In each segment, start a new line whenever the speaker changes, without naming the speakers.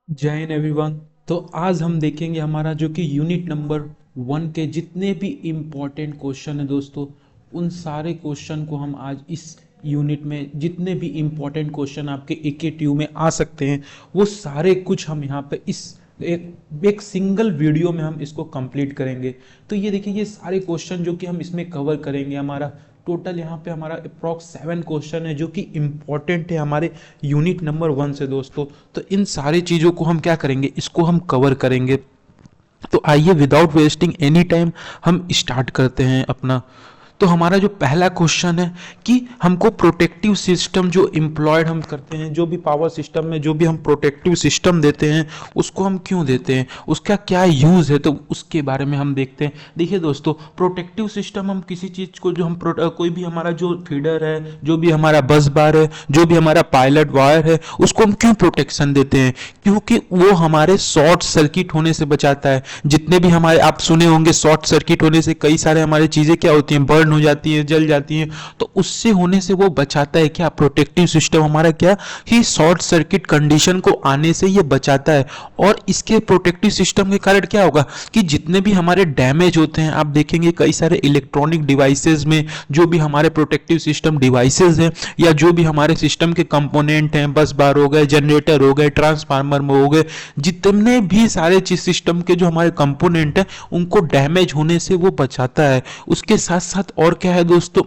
जय हिंद एवरीवन। तो आज हम देखेंगे हमारा जो कि यूनिट नंबर 1 के जितने भी इम्पोर्टेंट क्वेश्चन है दोस्तों, उन सारे क्वेश्चन को हम आज इस यूनिट में जितने भी इम्पोर्टेंट क्वेश्चन आपके AKTU में आ सकते हैं वो सारे कुछ हम यहाँ पे इस एक सिंगल वीडियो में हम इसको कंप्लीट करेंगे। तो ये देखिए, ये सारे क्वेश्चन जो कि हम इसमें कवर करेंगे, हमारा टोटल यहाँ पे हमारा अप्रॉक्स 7 क्वेश्चन है जो कि इम्पॉर्टेंट है हमारे यूनिट नंबर 1 से दोस्तों। तो इन सारी चीज़ों को हम क्या करेंगे, इसको हम कवर करेंगे। तो आइए विदाउट वेस्टिंग एनी टाइम हम स्टार्ट करते हैं अपना। तो हमारा जो पहला क्वेश्चन है कि हमको प्रोटेक्टिव सिस्टम जो एम्प्लॉयड हम करते हैं, जो भी पावर सिस्टम में जो भी हम प्रोटेक्टिव सिस्टम देते हैं उसको हम क्यों देते हैं, उसका क्या यूज़ है, तो उसके बारे में हम देखते हैं। देखिए दोस्तों, प्रोटेक्टिव सिस्टम हम किसी चीज़ को जो हम कोई भी हमारा जो फीडर है, जो भी हमारा बस बार है, जो भी हमारा पायलट वायर है, उसको हम क्यों प्रोटेक्शन देते हैं? क्योंकि वो हमारे शॉर्ट सर्किट होने से बचाता है। जितने भी हमारे आप सुने होंगे, शॉर्ट सर्किट होने से कई सारे हमारी चीज़ें क्या होती हैं, बर्न हो जाती है, जल जाती है। तो उससे होने से वो बचाता है। क्या प्रोटेक्टिव सिस्टम हमारा क्या कि शॉर्ट सर्किट कंडीशन को आने से ये बचाता है। और इसके प्रोटेक्टिव सिस्टम के कारण क्या होगा कि जितने भी हमारे डैमेज होते हैं, आप देखेंगे कई सारे इलेक्ट्रॉनिक डिवाइसेस में जो भी हमारे प्रोटेक्टिव सिस्टम डिवाइसेस हैं या जो भी हमारे सिस्टम के कंपोनेंट हैं, बस बार हो गए, जनरेटर हो गए, ट्रांसफार्मर में हो गए, जितने भी सारे चीज सिस्टम के जो हमारे कंपोनेंट हैं उनको डैमेज होने से वो बचाता है। उसके साथ साथ और क्या है दोस्तों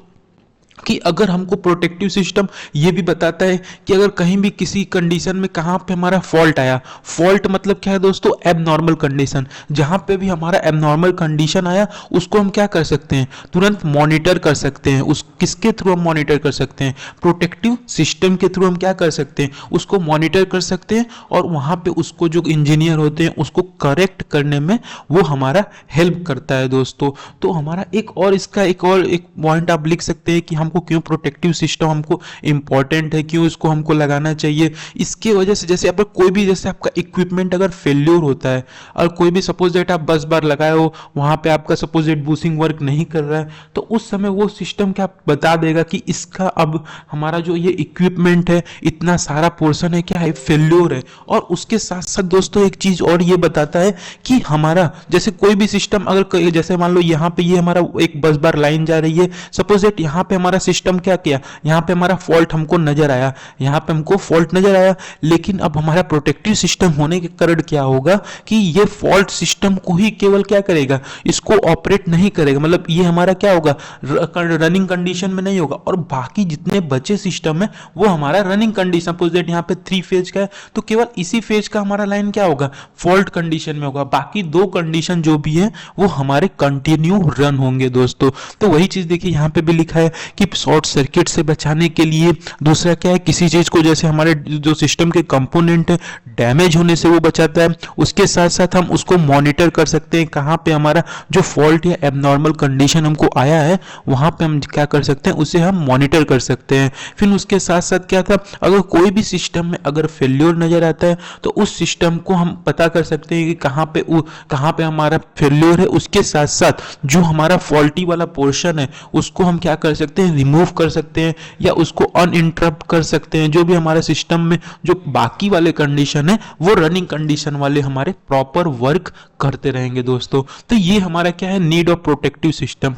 कि अगर हमको प्रोटेक्टिव सिस्टम ये भी बताता है कि अगर कहीं भी किसी कंडीशन में कहाँ पे हमारा फॉल्ट आया, फॉल्ट मतलब क्या है दोस्तों, एबनॉर्मल कंडीशन। जहाँ पे भी हमारा एबनॉर्मल कंडीशन आया उसको हम क्या कर सकते हैं, तुरंत मॉनिटर कर सकते हैं। उस किसके थ्रू हम मॉनिटर कर सकते हैं, प्रोटेक्टिव सिस्टम के थ्रू हम क्या कर सकते हैं, उसको मॉनिटर कर सकते हैं। और वहाँ पे उसको जो इंजीनियर होते हैं उसको करेक्ट करने में वो हमारा हेल्प करता है दोस्तों। तो हमारा एक और इसका एक पॉइंट आप लिख सकते हैं कि हमको क्यों प्रोटेक्टिव सिस्टम हमको इंपॉर्टेंट है, क्यों इसको हमको लगाना चाहिए। इसके वजह से जैसे आप कोई भी, जैसे आपका इक्विपमेंट अगर फेल्योर होता है और कोई भी सपोज दैट आप बस बार लगाए हो, वहां पे आपका सपोज दैट बूसिंग वर्क नहीं कर रहा है, तो उस समय वो सिस्टम क्या बता देगा कि इसका अब हमारा जो ये इक्विपमेंट है, इतना सारा पोर्शन है क्या है, फेल्योर है। और उसके साथ साथ दोस्तों एक चीज और ये बताता है कि हमारा जैसे कोई भी सिस्टम अगर जैसे मान लो यहाँ पे ये हमारा एक बस बार लाइन जा रही है, सपोज दैट यहाँ पे हमारा सिस्टम क्या किया, यहाँ पे हमारा फॉल्ट हमको नजर आया, यहाँ पे हमको फॉल्ट नजर आया, लेकिन अब हमारा प्रोटेक्टिव सिस्टम होने के कारण क्या होगा कि ये फॉल्ट सिस्टम को ही केवल क्या करेगा, इसको ऑपरेट नहीं करेगा। मतलब ये हमारा क्या होगा, रनिंग कंडीशन में नहीं होगा। और बाकी जितने बचे सिस्टम है वो हमारा रनिंग कंडीशन, सपोज दैट यहाँ पे 3 फेज का है तो केवल इसी फेज का हमारा लाइन क्या होगा, फॉल्ट कंडीशन में होगा। बाकी 2 कंडीशन जो भी है वो हमारे कंटिन्यू रन होंगे दोस्तों। तो वही चीज देखिए यहाँ पे भी लिखा है कि शॉर्ट सर्किट से बचाने के लिए दूसरा क्या है, किसी चीज को जैसे हमारे जो सिस्टम के कंपोनेंट है डैमेज होने से वो बचाता है। उसके साथ साथ हम उसको मॉनिटर कर सकते हैं, कहाँ पे हमारा जो फॉल्ट या एबनॉर्मल कंडीशन हमको आया है वहां पे हम क्या कर सकते हैं, उसे हम मॉनिटर कर सकते हैं। फिर उसके साथ साथ क्या था, अगर कोई भी सिस्टम में अगर फेल्योर नजर आता है तो उस सिस्टम को हम पता कर सकते हैं कि कहाँ पे हमारा फेल्योर है। उसके साथ साथ जो हमारा फॉल्टी वाला पोर्शन है उसको हम क्या कर सकते हैं, रिमूव कर सकते हैं या उसको अनइंटरप्ट कर सकते हैं। जो भी हमारे सिस्टम में जो बाकी वाले कंडीशन है वो रनिंग कंडीशन वाले हमारे प्रॉपर वर्क करते रहेंगे दोस्तों। तो ये हमारा क्या है, नीड ऑफ प्रोटेक्टिव सिस्टम।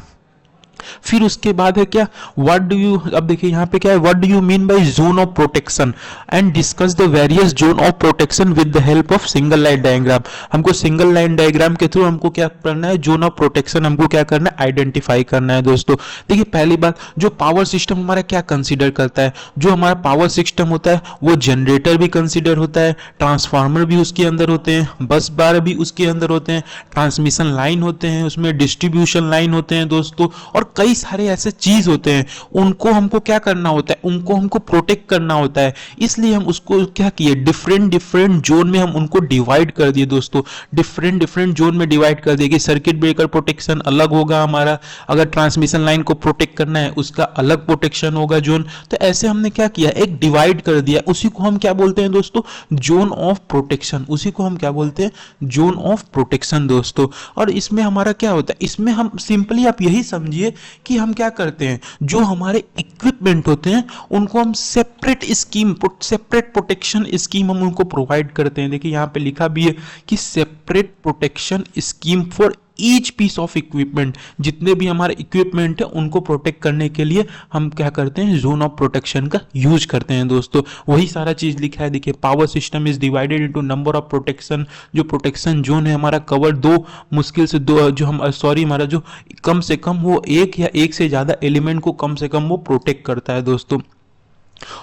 फिर उसके बाद है क्या, व्हाट डू यू, अब देखिए यहाँ पे क्या है, what do you mean by zone of protection and discuss the various zone of protection with the help of single line diagram. हमको सिंगल लाइन डायग्राम के थ्रू हमको क्या करना है, जोन ऑफ प्रोटेक्शन हमको क्या करना है, आइडेंटिफाई करना है दोस्तों। देखिए पहली बात, जो पावर सिस्टम हमारा क्या कंसिडर करता है, जो हमारा पावर सिस्टम होता है वो जनरेटर भी कंसिडर होता है, ट्रांसफार्मर भी उसके अंदर होते हैं, बस बार भी उसके अंदर होते हैं, ट्रांसमिशन लाइन होते हैं, उसमें डिस्ट्रीब्यूशन लाइन होते हैं दोस्तों, और कई सारे ऐसे चीज होते हैं। उनको हमको क्या करना होता है, उनको हमको प्रोटेक्ट करना होता है। इसलिए हम उसको क्या किए, डिफरेंट डिफरेंट जोन में हम उनको डिवाइड कर दिए दोस्तों। डिफरेंट डिफरेंट जोन में डिवाइड कर दिए कि सर्किट ब्रेकर प्रोटेक्शन अलग होगा हमारा, अगर ट्रांसमिशन लाइन को प्रोटेक्ट करना है उसका अलग प्रोटेक्शन होगा जोन। तो ऐसे हमने क्या किया, एक डिवाइड कर दिया। उसी को हम क्या बोलते हैं दोस्तों, जोन ऑफ प्रोटेक्शन। उसी को हम क्या बोलते हैं, जोन ऑफ प्रोटेक्शन दोस्तों। और इसमें हमारा क्या होता है, इसमें हम सिंपली आप यही समझिए कि हम क्या करते हैं, जो हमारे इक्विपमेंट होते हैं उनको हम separate scheme, separate protection scheme हम उनको प्रोवाइड करते हैं। देखिए यहाँ पे लिखा भी है कि separate protection scheme for each piece of equipment, जितने भी हमारे इक्विपमेंट है उनको प्रोटेक्ट करने के लिए हम क्या करते हैं, जोन ऑफ प्रोटेक्शन का यूज करते हैं दोस्तों। वही सारा चीज लिखा है। देखिए power system is divided into number of protection, जो प्रोटेक्शन जोन है हमारा कवर दो, मुश्किल से दो, जो हम हमारा जो कम से कम वो एक या एक से ज्यादा एलिमेंट को कम से कम वो प्रोटेक्ट करता है दोस्तों।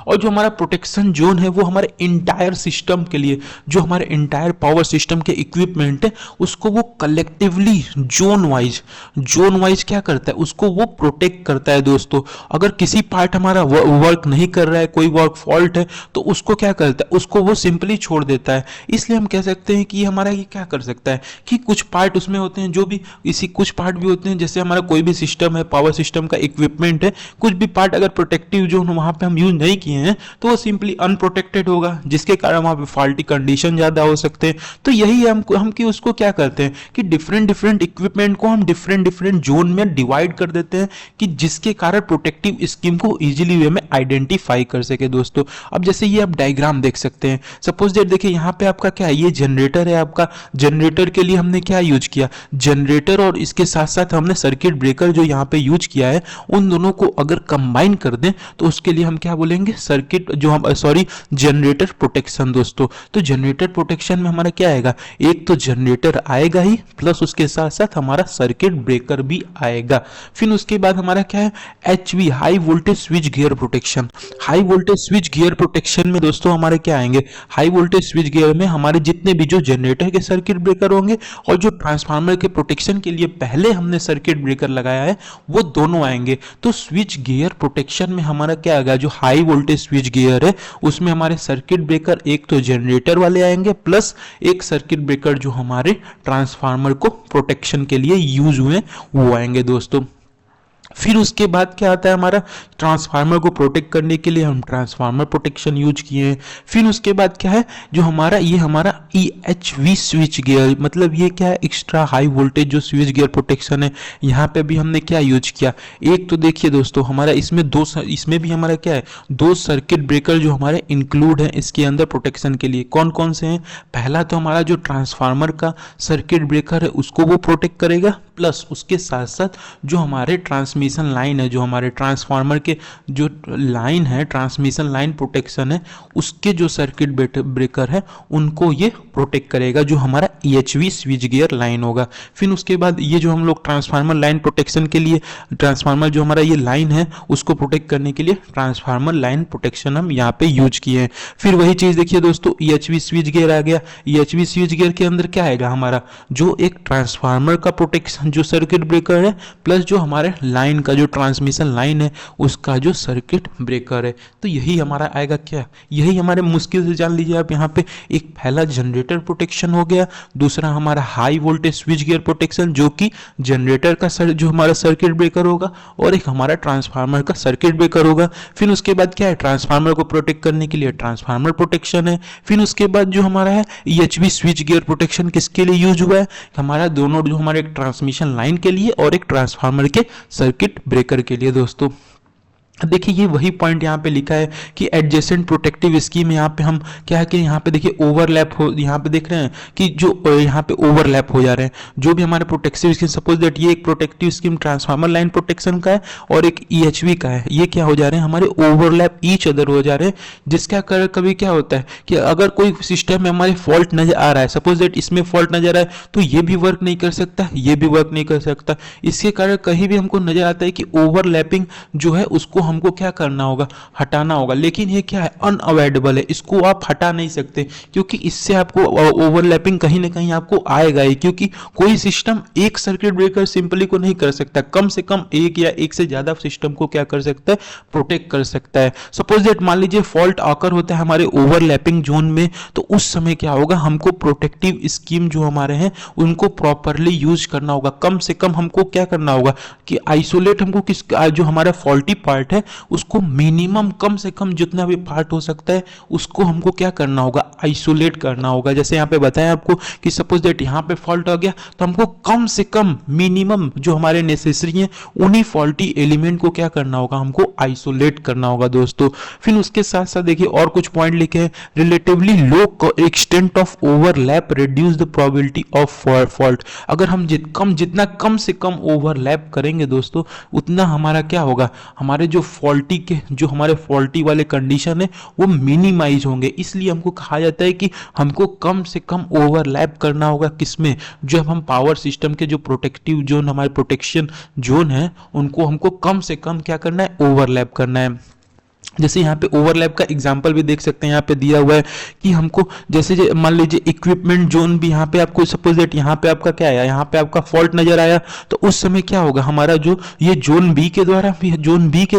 और जो हमारा प्रोटेक्शन जोन है वो हमारे इंटायर सिस्टम के लिए, जो हमारे इंटायर पावर सिस्टम के इक्विपमेंट है उसको वो कलेक्टिवली जोन वाइज क्या करता है, उसको वो प्रोटेक्ट करता है दोस्तों। अगर किसी पार्ट हमारा वर्क नहीं कर रहा है, कोई वर्क फॉल्ट है, तो उसको क्या करता है, उसको वो सिंपली छोड़ देता है। इसलिए हम कह सकते हैं कि ये हमारा ये क्या कर सकता है कि कुछ पार्ट उसमें होते हैं जो भी इसी, कुछ पार्ट भी होते हैं जैसे हमारा कोई भी सिस्टम है, पावर सिस्टम का इक्विपमेंट है, कुछ भी पार्ट अगर प्रोटेक्टिव जोन वहां पे हम यूज नहीं किए हैं तो वो सिंपली अनप्रोटेक्टेड होगा, जिसके कारण वहां पे फॉल्टी कंडीशन ज्यादा हो सकते हैं। तो यही हम कि उसको क्या करते हैं कि डिफरेंट इक्विपमेंट को हम डिफरेंट जोन में डिवाइड कर देते हैं कि जिसके कारण प्रोटेक्टिव स्कीम को इजीली वे में आइडेंटिफाई कर सके दोस्तों। अब जैसे ये आप डायग्राम देख सकते हैं, सपोज दैट देखिए यहाँ पे आपका क्या है, ये जनरेटर है आपका। जनरेटर के लिए हमने क्या यूज किया, जनरेटर और इसके साथ साथ हमने सर्किट ब्रेकर जो यहाँ पे यूज किया है, उन दोनों को अगर कंबाइन कर दें तो उसके लिए हम क्या बोलेंगे, सर्किट जो हम जनरेटर प्रोटेक्शन दोस्तों। तो जनरेटर प्रोटेक्शन में हमारा क्या आएगा, एक तो जनरेटर आएगा ही, प्लस उसके साथ साथ हमारा सर्किट ब्रेकर भी आएगा। फिर उसके बाद हमारा क्या है, HV high voltage switch gear protection. High voltage switch gear protection में दोस्तों हमारे क्या आएंगे, हाई वोल्टेज स्विच गियर में हमारे जितने भी जो जनरेटर के सर्किट ब्रेकर होंगे और जो ट्रांसफार्मर के प्रोटेक्शन के लिए पहले हमने सर्किट ब्रेकर लगाया है वो दोनों आएंगे। तो स्विच गियर प्रोटेक्शन में हमारा क्या आएगा, जो हाई वोल्टेज स्विच गियर है उसमें हमारे सर्किट ब्रेकर एक तो जनरेटर वाले आएंगे, प्लस एक सर्किट ब्रेकर जो हमारे ट्रांसफार्मर को प्रोटेक्शन के लिए यूज हुए वो आएंगे दोस्तों। फिर उसके बाद क्या आता है, हमारा ट्रांसफार्मर को प्रोटेक्ट करने के लिए हम ट्रांसफार्मर प्रोटेक्शन यूज किए हैं। फिर उसके बाद क्या है, जो हमारा ये हमारा EHV स्विच गियर, मतलब ये क्या है, एक्स्ट्रा हाई वोल्टेज जो स्विच गियर प्रोटेक्शन है, यहाँ पे भी हमने क्या यूज किया, एक तो देखिए दोस्तों हमारा इसमें भी हमारा क्या है, दो सर्किट ब्रेकर जो हमारे इंक्लूड है इसके अंदर प्रोटेक्शन के लिए। कौन कौन से हैं, पहला तो हमारा जो ट्रांसफार्मर का सर्किट ब्रेकर है उसको वो प्रोटेक्ट करेगा, प्लस उसके साथ साथ जो हमारे ट्रांसमिशन लाइन है, जो हमारे ट्रांसफार्मर के जो लाइन है, ट्रांसमिशन लाइन प्रोटेक्शन है, उसके जो सर्किट ब्रेकर है उनको ये प्रोटेक्ट करेगा, जो हमारा EHV स्विच गियर लाइन होगा। फिर उसके बाद ये जो हम लोग ट्रांसफार्मर लाइन प्रोटेक्शन के लिए, ट्रांसफार्मर जो हमारा ये लाइन है उसको प्रोटेक्ट करने के लिए ट्रांसफार्मर लाइन प्रोटेक्शन हम यहाँ पे यूज किए हैं। फिर वही चीज देखिए दोस्तों, EHV स्विच गियर आ गया। EHV स्विच गियर के अंदर क्या आएगा, हमारा जो एक ट्रांसफार्मर का प्रोटेक्शन जो सर्किट ब्रेकर है, प्लस जो हमारे लाइन का जो ट्रांसमिशन लाइन है उसका जो सर्किट ब्रेकर है। तो यही हमारा आएगा क्या, यही हमारे मुश्किल से जान लीजिए आप, यहाँ पे एक पहला जनरेटर प्रोटेक्शन हो गया, दूसरा हमारा high voltage switch gear protection जो कि जनरेटर का जो हमारा सर्किट ब्रेकर होगा, और एक हमारा ट्रांसफार्मर का सर्किट ब्रेकर होगा। फिर उसके बाद क्या है, ट्रांसफार्मर को प्रोटेक्ट करने के लिए ट्रांसफार्मर प्रोटेक्शन है। फिर उसके बाद जो हमारा है EHV स्विच गियर प्रोटेक्शन किसके लिए यूज हुआ है, हमारा दोनों जो हमारे एक ट्रांसमिशन लाइन के लिए और एक ट्रांसफार्मर के सर्किट ब्रेकर के लिए दोस्तों। देखिए ये वही पॉइंट यहाँ पे लिखा है कि एडजेसेंट प्रोटेक्टिव स्कीम, यहाँ पे हम क्या है कि यहाँ पे देखिए ओवरलैप हो, यहाँ पे देख रहे हैं कि जो यहाँ पे ओवरलैप हो जा रहे हैं जो भी हमारे प्रोटेक्टिव स्कीम। सपोज दैट ये एक protective scheme transformer line protection का है और एक EHV का है, ये क्या हो जा रहे हैं, हमारे ओवरलैप ईच अदर हो जा रहे हैं, जिसका कारण कभी क्या होता है कि अगर कोई सिस्टम में हमारे फॉल्ट नजर आ रहा है, सपोज दैट इसमें फॉल्ट नजर आ रहा है तो ये भी वर्क नहीं कर सकता, ये भी वर्क नहीं कर सकता। इसके कारण कहीं भी हमको नजर आता है कि ओवरलैपिंग जो है उसको हमको क्या करना होगा, हटाना होगा। लेकिन ये क्या है, अनअवॉइडेबल है, इसको आप हटा नहीं सकते, क्योंकि इससे आपको ओवरलैपिंग कहीं ना कहीं आपको आएगा ही, क्योंकि कोई सिस्टम एक सर्किट ब्रेकर सिंपली को नहीं कर सकता, कम से कम एक या एक से ज्यादा सिस्टम को क्या कर सकता है, प्रोटेक्ट कर सकता है। सपोज दैट मान लीजिए फॉल्ट आकर होता है हमारे ओवरलैपिंग जोन में, तो उस समय क्या होगा, हमको प्रोटेक्टिव स्कीम जो हमारे हैं उनको प्रॉपरली यूज करना होगा। कम से कम हमको क्या करना होगा कि आइसोलेट हमको किस जो हमारा फॉल्टी पार्ट पार्ट है उसको मिनिमम कम से कम जितना भी पार्ट हो सकता है उसको हमको क्या करना होगा, आइसोलेट करना होगा। जैसे यहाँ पे बताया आपको कि सपोज दैट यहाँ पे फॉल्ट आ गया तो हमको कम से कम मिनिमम जो हमारे नेसेसरी हैं उन्हीं फॉल्टी एलिमेंट को क्या करना होगा, हमको आइसोलेट करना होगा दोस्तों। फिर उसके साथ साथ देखिए और कुछ पॉइंट लिखे हैं, relatively low extent of overlap reduce the probability of fault. अगर हम जितना कम से कम ओवरलैप करेंगे दोस्तों उतना हमारा क्या होगा, हमारे जो हमारे फॉल्टी वाले कंडीशन है वो मिनिमाइज होंगे। इसलिए हमको कहा जाता है कि हमको कम से कम ओवरलैप करना होगा किसमें, जब हम पावर सिस्टम के जो प्रोटेक्टिव जोन हमारे प्रोटेक्शन जोन है उनको हमको कम से कम क्या करना है, ओवरलैप करना है। जैसे यहाँ पे ओवरलैप का एग्जांपल भी देख सकते हैं, यहाँ पे दिया हुआ है कि हमको जैसे मान लीजिए इक्विपमेंट जोन भी यहाँ पे आपको सपोज दैट यहाँ पे आपका क्या आया, यहाँ पे आपका फॉल्ट नजर आया तो उस समय क्या होगा, हमारा जो ये जोन बी के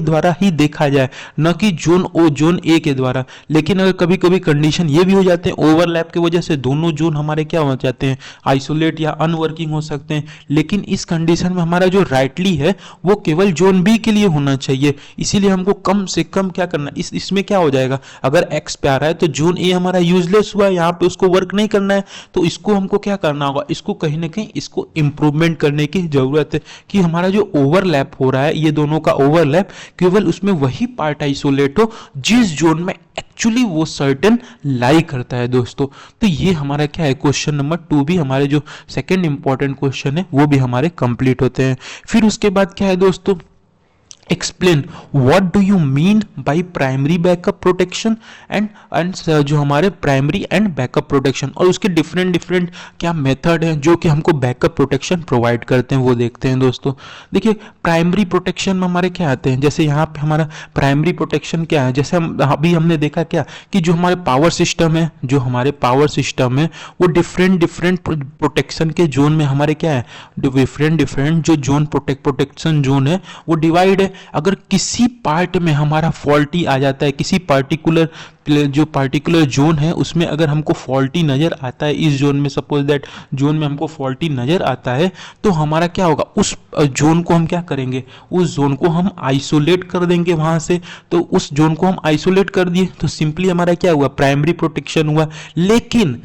द्वारा ही देखा जाए, न कि जोन ए के द्वारा। लेकिन अगर कभी कभी कंडीशन ये भी हो जाते हैं ओवरलैप की वजह से दोनों जोन हमारे क्या हो जाते हैं, आइसोलेट या अनवर्किंग हो सकते हैं। लेकिन इस कंडीशन में हमारा जो राइटली है वो केवल जोन बी के लिए होना चाहिए। इसीलिए हमको कम से कम क्या करना, इसमें क्या हो जाएगा, अगर एक्स पे आ रहा है तो जोन ए हमारा यूजलेस हुआ है, यहाँ पे उसको वर्क नहीं करना है, तो इसको हमको क्या करना होगा, इसको कहीं ना कहीं इसको इंप्रूवमेंट करने की जरूरत है कि हमारा जो ओवरलैप हो रहा है ये दोनों का ओवरलैप केवल उसमें वही पार्ट आइसोलेट हो जिस जोन में एक्चुअली वो सर्टेन लाई करता है दोस्तों। तो ये हमारा क्या है, क्वेश्चन नंबर 2 भी हमारे जो सेकंड इंपॉर्टेंट क्वेश्चन है वो भी हमारे कंप्लीट होते हैं। फिर उसके बाद क्या है दोस्तों, explain what do you mean by primary backup protection and जो हमारे प्राइमरी एंड बैकअप प्रोटेक्शन और उसके डिफरेंट क्या मेथड हैं जो कि हमको बैकअप प्रोटेक्शन प्रोवाइड करते हैं वो देखते हैं दोस्तों। देखिए प्राइमरी प्रोटेक्शन में हमारे क्या आते हैं, जैसे यहाँ पे हमारा प्राइमरी प्रोटेक्शन क्या है, जैसे अभी हमने देखा क्या कि जो हमारे पावर सिस्टम है वो डिफरेंट प्रोटेक्शन के जोन में हमारे क्या है, डिफरेंट जो जोन प्रोटेक्शन जोन है वो डिवाइड है। अगर किसी पार्ट में हमारा फॉल्टी आ जाता है, किसी पार्टिकुलर जोन है उसमें अगर हमको फॉल्टी नजर आता है, इस जोन में सपोज दैट जोन में हमको फॉल्टी नजर आता है तो हमारा क्या होगा, उस जोन को हम क्या करेंगे, उस जोन को हम आइसोलेट कर देंगे वहां से। तो उस जोन को हम आइसोलेट कर दिए तो सिंपली हमारा क्या हुआ, प्राइमरी प्रोटेक्शन हुआ। लेकिन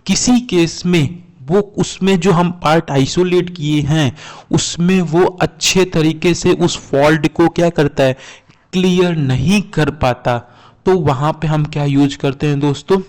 किसी केस में वो उसमें जो हम पार्ट आइसोलेट किए हैं उसमें वो अच्छे तरीके से उस फॉल्ट को क्या करता है, क्लियर नहीं कर पाता, तो वहां पे हम क्या यूज करते हैं दोस्तों,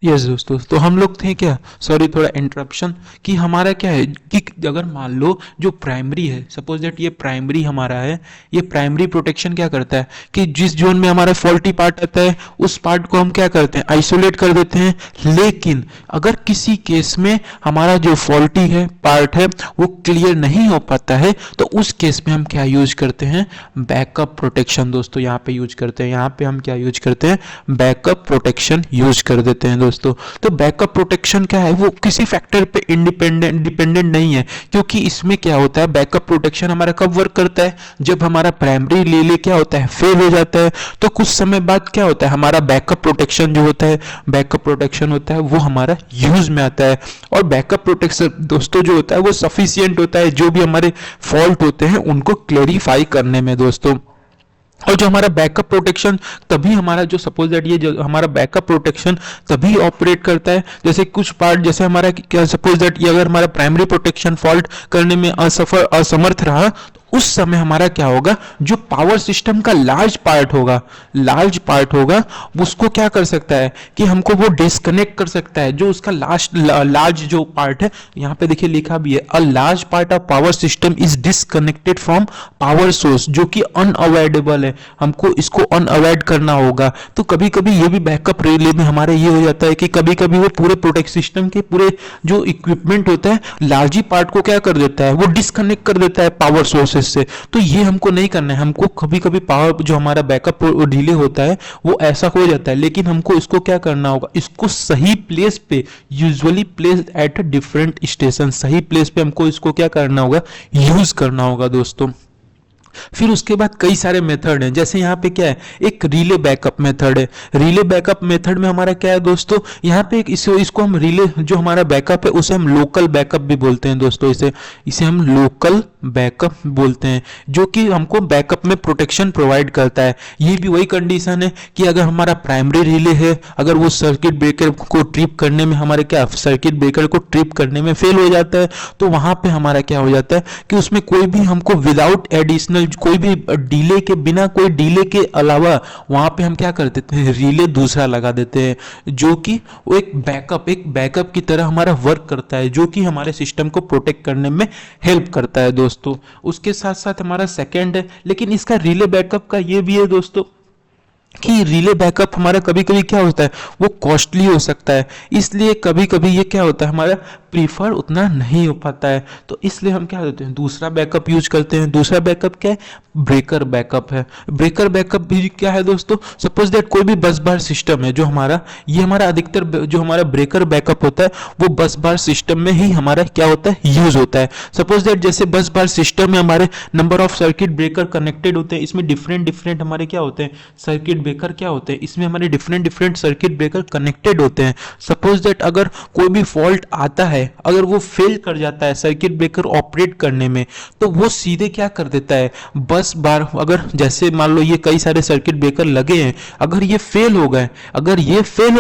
यस दोस्तों। तो हम लोग थे क्या, सॉरी थोड़ा इंटरप्शन, कि हमारा क्या है कि अगर मान लो जो प्राइमरी है, सपोज दैट ये प्राइमरी हमारा है, ये प्राइमरी प्रोटेक्शन क्या करता है कि जिस जोन में हमारा फॉल्टी पार्ट आता है उस पार्ट को हम क्या करते हैं, आइसोलेट कर देते हैं। लेकिन अगर किसी केस में हमारा जो फॉल्टी है पार्ट है वो क्लियर नहीं हो पाता है तो उस केस में हम क्या यूज करते हैं, बैकअप प्रोटेक्शन दोस्तों यहाँ पे यूज करते हैं। यहाँ पे हम क्या यूज करते हैं, बैकअप प्रोटेक्शन यूज कर देते हैं दोस्तों। तो बैकअप प्रोटेक्शन क्या है, वो किसी फैक्टर पे डिपेंडेंट नहीं है, क्योंकि इसमें क्या होता है, बैकअप प्रोटेक्शन हमारा कब वर्क करता है, जब हमारा प्राइमरी ले क्या होता है, फेल हो जाता है, तो कुछ समय बाद क्या होता है, हमारा बैकअप प्रोटेक्शन होता है वो हमारा यूज में आता है। और बैकअप प्रोटेक्शन दोस्तों जो होता है वो सफिशियंट होता है जो भी हमारे फॉल्ट होते हैं उनको क्लेरिफाई करने में दोस्तों। और जो हमारा बैकअप प्रोटेक्शन तभी हमारा जो सपोज दैट ये जो हमारा बैकअप प्रोटेक्शन तभी ऑपरेट करता है, जैसे कुछ पार्ट जैसे हमारा क्या सपोज दैट ये अगर हमारा प्राइमरी प्रोटेक्शन फॉल्ट करने में असमर्थ रहा तो उस समय हमारा क्या होगा, जो पावर सिस्टम का लार्ज पार्ट होगा उसको क्या कर सकता है कि हमको वो डिस्कनेक्ट कर सकता है। जो उसका लार्ज जो पार्ट है, यहाँ पे देखिए लिखा भी है, a large part of power system is disconnected from power source, जो कि अनअवॉइडेबल है, हमको इसको अनअवॉइड करना होगा। तो कभी कभी ये भी बैकअप रिले में हमारे ये हो जाता है कि कभी कभी वो पूरे प्रोटेक्ट सिस्टम के पूरे जो इक्विपमेंट होता है लार्ज पार्ट को क्या कर देता है, वो डिस्कनेक्ट कर देता है पावर सोर्सेस से। तो ये हमको नहीं करना है, हमको कभी कभी पावर जो हमारा बैकअप डिले होता है वो ऐसा हो जाता है, लेकिन हमको इसको क्या करना होगा, इसको सही प्लेस पे, usually place at different station, सही प्लेस पे हमको इसको क्या करना होगा, यूज करना होगा दोस्तों। फिर उसके बाद कई सारे मेथड हैं, जैसे यहाँ पे क्या है, एक रिले बैकअप मेथड है। रिले बैकअप मेथड में हमारा क्या है दोस्तों, यहाँ पे एक इसको हम रिले जो हमारा बैकअप है उसे हम लोकल बैकअप भी बोलते हैं दोस्तों। इसे इसे हम लोकल बैकअप बोलते हैं, जो कि हमको बैकअप में प्रोटेक्शन प्रोवाइड करता है। ये भी वही कंडीशन है कि अगर हमारा प्राइमरी रिले है, अगर वो सर्किट ब्रेकर को ट्रिप करने में हमारे क्या सर्किट ब्रेकर को ट्रिप करने में फेल हो जाता है, तो वहां पे हमारा क्या हो जाता है कि उसमें कोई भी हमको विदाउट एडिशनल कोई भी डिले के बिना कोई डिले के अलावा वहां पे हम क्या कर देते हैं, रिले दूसरा लगा देते हैं, जो कि वो एक बैकअप की तरह हमारा वर्क करता है, जो कि हमारे सिस्टम को प्रोटेक्ट करने में हेल्प करता है दोस्तों। उसके साथ साथ हमारा सेकंड है, लेकिन इसका रिले बैकअप का ये भी है दोस्तों कि रिले बैकअप हमारा कभी कभी क्या होता है, वो कॉस्टली हो सकता है, इसलिए कभी कभी ये क्या होता है, हमारा प्रीफर उतना नहीं हो पाता है, तो इसलिए हम क्या देते हैं, दूसरा बैकअप यूज करते हैं। दूसरा बैकअप क्या है, ब्रेकर बैकअप है। ब्रेकर बैकअप भी क्या है दोस्तों, सपोज दैट कोई भी बस बार सिस्टम है जो हमारा, ये हमारा अधिकतर जो हमारा ब्रेकर बैकअप होता है वो बस बार सिस्टम में ही हमारा क्या होता है, यूज होता है। सपोज दैट जैसे बस बार सिस्टम में हमारे number of circuit breaker connected होते हैं, इसमें डिफरेंट डिफरेंट हमारे क्या होते हैं, सर्किट ब्रेकर क्या होते हैं, इसमें हमारे different different circuit breaker connected होते हैं। सपोज दैट अगर कोई भी फॉल्ट आता है, अगर वो फेल कर जाता है सर्किट ब्रेकर ऑपरेट करने में, तो वो सीधे क्या कर देता है, बस बार अगर जैसे मान लो ये कई सारे सर्किट ब्रेकर लगे हैं, अगर ये फेल हो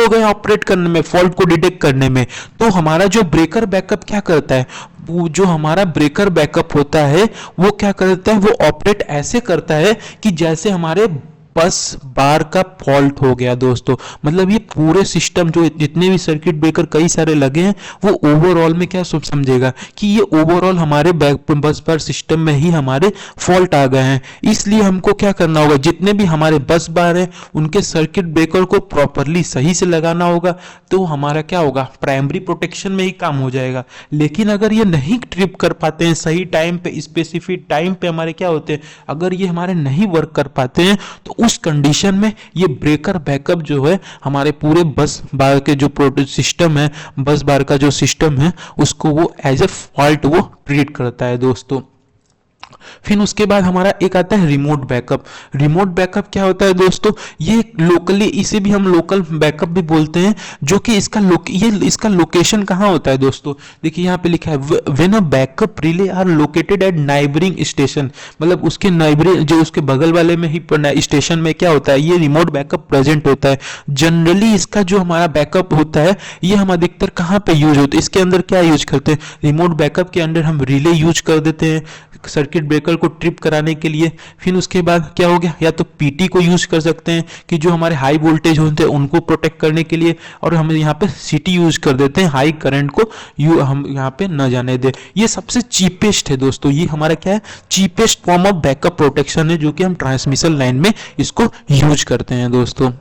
गए ऑपरेट करने में, फॉल्ट को डिटेक्ट करने में, तो हमारा जो ब्रेकर बैकअप क्या करता है, वो जो हमारा ब्रेकर बैकअप होता है वो क्या करता है, वो ऑपरेट ऐसे करता है कि जैसे हमारे बस बार का फॉल्ट हो गया दोस्तों। मतलब ये पूरे सिस्टम जो जितने भी सर्किट ब्रेकर कई सारे लगे हैं, वो ओवरऑल में क्या समझेगा कि ये ओवरऑल हमारे बस बार सिस्टम में ही हमारे फॉल्ट आ गए हैं। इसलिए हमको क्या करना होगा, जितने भी हमारे बस बार हैं उनके सर्किट ब्रेकर को प्रॉपरली सही से लगाना होगा, तो हमारा क्या होगा, प्राइमरी प्रोटेक्शन में ही काम हो जाएगा। लेकिन अगर ये नहीं ट्रिप कर पाते हैं सही टाइम पे, स्पेसिफिक टाइम पे हमारे क्या होते हैं, अगर ये हमारे नहीं वर्क कर पाते हैं, तो उस कंडीशन में ये ब्रेकर बैकअप जो है हमारे पूरे बस बार के जो सिस्टम है, बस बार का जो सिस्टम है, उसको वो एज ए फॉल्ट वो ट्रीट करता है दोस्तों। फिर उसके बाद हमारा एक आता है रिमोट बैकअप। रिमोट बैकअप क्या होता है दोस्तों, ये लोकली, इसे भी हम लोकल बैकअप भी बोलते हैं, जो कि इसका लोकेशन कहाँ होता है दोस्तों, देखिए यहाँ पे लिखा है when a backup relay are located at neighbouring station, मतलब उसके नाइबरिंग जो उसके बगल वाले में ही स्टेशन में क्या होता है, ये रिमोट बैकअप प्रेजेंट होता है। जनरली इसका जो हमारा बैकअप होता है ये हम अधिकतर कहाँ पे यूज होते हैं, इसके अंदर क्या यूज करते हैं, रिमोट बैकअप के अंदर हम रिले यूज कर देते हैं सर्किट ब्रेकर को ट्रिप कराने के लिए। फिर उसके बाद क्या हो गया, या तो पीटी को यूज कर सकते हैं कि जो हमारे हाई वोल्टेज होते हैं उनको प्रोटेक्ट करने के लिए, और हम यहाँ पे सीटी यूज कर देते हैं, हाई करंट को हम यहाँ पे न जाने दे। ये सबसे चीपेस्ट है दोस्तों, ये हमारा क्या है, cheapest form of backup protection है, जो कि हम ट्रांसमिशन लाइन में इसको यूज करते हैं दोस्तों।